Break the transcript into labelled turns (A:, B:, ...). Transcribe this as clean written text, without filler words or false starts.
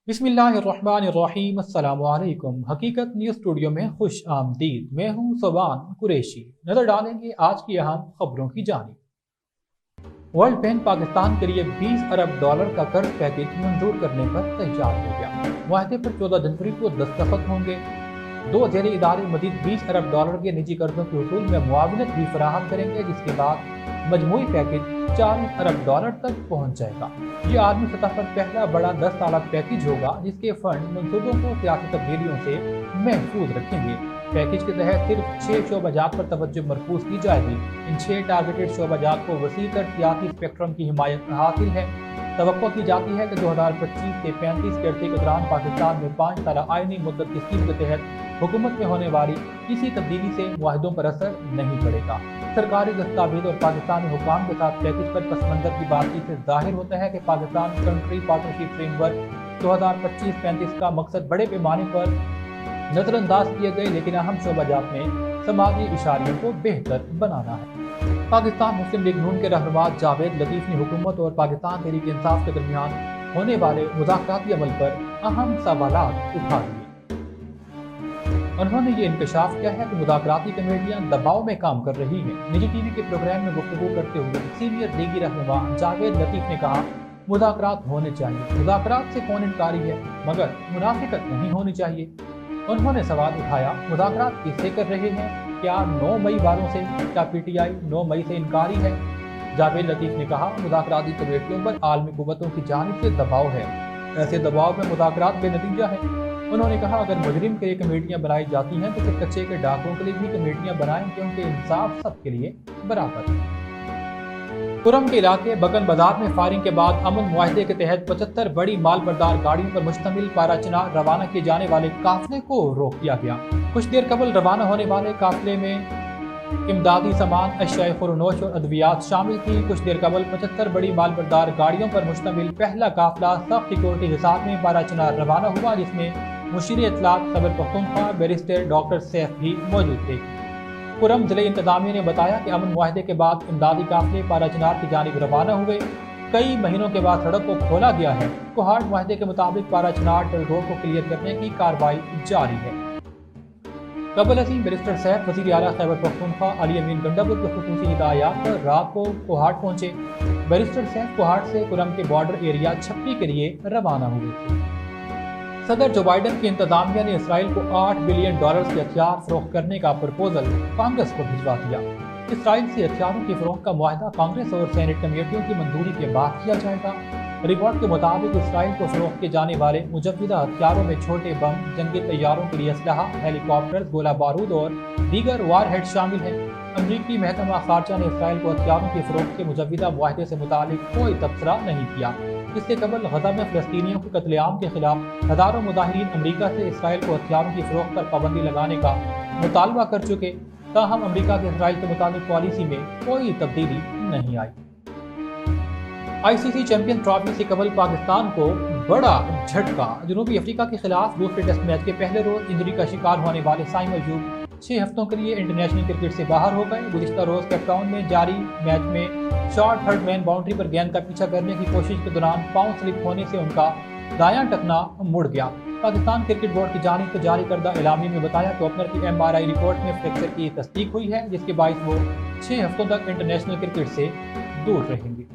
A: बिस्मिल्लाहिर्रहमानिर्रहीम अस्सलाम वालेकुम। हकीकत न्यूज़ स्टूडियो में खुश आमदीद। मैं हूं सोबान कुरैशी। नजर डालेंगे आज की अहम खबरों की जानिब। वर्ल्ड बैंक पाकिस्तान के लिए 20 अरब डॉलर का कर्ज पैकेज मंजूर करने पर तैयार हो गया। मुआहदे पर 14 जनवरी को दस्तखत होंगे। दो जेरी इदारे मजीद 20 अरब डॉलर के निजी कर्जों के उसूल में मुआवनत भी फराहम करेंगे, जिसके बाद मजमूई पैकेज 40 अरब डॉलर तक पहुंच जाएगा। ये आलमी सतह पर पहला बड़ा 10 साल पैकेज होगा, जिसके फंड मनसूबों को सियासी तब्दीलियों से महफूज रखेंगे। पैकेज के तहत सिर्फ 6 शोबाजात पर तवज्जो मरकूज की जाएगी। इन 6 टारगेटेड शोबाजात को वसी तर सियासी स्पेक्ट्रम की हिमायत हासिल है। तवक्को की जाती है कि 2025 से 35 के अरसे के दौरान पाकिस्तान में 5 साल आईनी मुद्दत की स्कीम के तहत हुकूमत में होने वाली किसी तब्दीली से मुआहदों पर असर नहीं पड़ेगा। सरकारी दस्तावेज और पाकिस्तानी हुकाम के साथ पैकेज पर पस मंजर की बातचीत से जाहिर होता है कि पाकिस्तान कंट्री पार्टनरशिप फ्रेमवर्क 2025-35 का मकसद बड़े पैमाने पर नजरअंदाज किए गए लेकिन अहम शोबाजात में समाजी इशारियों को बेहतर बनाना है। पाकिस्तान मुस्लिम लीग नून के रहनुमा जावेद लतीफ ने हुकूमत और पाकिस्तान तहरीक इंसाफ के दरमियान होने वाले मुज़ाकराती अमल पर अहम सवालात उठा दिए। उन्होंने ये इंकशाफ किया है कि मुज़ाकराती कमेटियां दबाव में काम कर रही हैं। निजी टीवी के प्रोग्राम में गुफ्तगू करते हुए सीनियर लीगी रहनुमा जावेद लतीफ ने कहा, मुज़ाकरात होने चाहिए। मुज़ाकरात से कौन इनकारी है, मगर मुनाफिकत नहीं होनी चाहिए। उन्होंने सवाल उठाया, मुज़ाकरात किससे कर रहे हैं? क्या 9 मई वालों से? क्या PTI 9 मई से इनकारी है? जावेद लतीफ ने कहा, मुज़ाकराती कमेटियों पर आलमी कुव्वतों की जानिब से दबाव है। ऐसे दबाव में मुज़ाकरात बेनतीजा है। उन्होंने कहा, अगर मुजरिम के लिए कमेटियां बनाई जाती हैं तो फिर कच्चे के डाकुओं के लिए भी कमेटियां बनाएं, क्योंकि इंसाफ सबके लिए बराबर है। कुरम के इलाके बगन बाजार में फायरिंग के बाद अमन मुआहदे के तहत 75 बड़ी माल बरदार गाड़ियों पर मुश्तमिल पाराचीनार रवाना किए जाने वाले काफिले को रोक दिया गया। कुछ देर कबल रवाना होने वाले काफिले में इमदादी सामान, अशियाए फरोनोश और अद्वियात शामिल थी। कुछ देर कबल 75 बड़ी माल बरदार गाड़ियों पर मुश्तमिल पहला काफिला सख्त सिक्योरिटी के साथ में पाराचीनार रवाना हुआ, जिसमें मुशीर इत्तलात खैबर पख्तूनख्वा बैरिस्टर डॉक्टर सैफ भी मौजूद थे। कुरम जिले इंतजामिया ने बताया कि अमन मुआहदे के बाद इमदादी काफिले पाराचीनार की जानिब रवाना हुए। कई महीनों के बाद सड़क को खोला गया है। कोहाट मुआहदे के मुताबिक पाराचीनार टल रोड को क्लियर करने की कार्रवाई जारी है। कबल असीम बैरिस्टर सैफ वज़ीर आला खैबर पख्तूनख्वा अली अमीन गंडापुर के खुसूसी हिदायत पर रात को कोहाट पहुंचे। बैरिस्टर सैफ कोहाट से कुरम के बॉर्डर एरिया छप्पी के लिए रवाना हुए थे। सदर जो बाइडन की इंतजामिया ने इसराइल को $8 बिलियन के हथियार फरोख्त करने का प्रपोजल कांग्रेस को भिजवा दिया। इसराइल से हथियारों की फरोख्त का मुआहदा कांग्रेस और सेनेट कमेटियों की मंजूरी के बाद किया जाएगा। रिपोर्ट के मुताबिक इसराइल को फरोख्त किए जाने वाले मुजव्वदा हथियारों में छोटे बम, जंगी तैयारों के लिए असलहा, हेलीकॉप्टर, गोला बारूद और दीगर वारहेड शामिल हैं। अमरीकी महकमा खारजा ने इसराइल को हथियारों की फरोख्त के मुजव्वदा मुआहदे से मुतालिक कोई तबसरा नहीं किया। इससे कबल गजा में फ़लस्तीनियों के कत्लेआम के खिलाफ हजारों मुजाहिरीन अमरीका से इसराइल को हथियारों की फरोख्त पर पाबंदी लगाने का मुतालबा कर चुके। ताहम अमरीका की इसराइल के मुताबिक पॉलिसी में कोई तब्दीली नहीं आई। ICC चैंपियन ट्रॉफी से कबल पाकिस्तान को बड़ा झटका। जनूबी अफ्रीका के खिलाफ दूसरे टेस्ट मैच के पहले रोज इंजरी का शिकार होने वाले साइम अयूब 6 हफ्तों के लिए इंटरनेशनल क्रिकेट से बाहर हो गए। गुज़िश्ता रोज केपटाउन में जारी मैच में शॉर्ट थर्ड मैन बाउंड्री पर गेंद का पीछा करने की कोशिश के दौरान पांव स्लिप होने से उनका दायां टखना मुड़ गया। पाकिस्तान क्रिकेट बोर्ड की जानिब से जारी करदा एलामी में बताया कि ओपनर की MRI रिपोर्ट में फ्रैक्चर की तस्दीक हुई है, जिसके बायस वो 6 हफ्तों तक इंटरनेशनल क्रिकेट से दूर रहेंगे।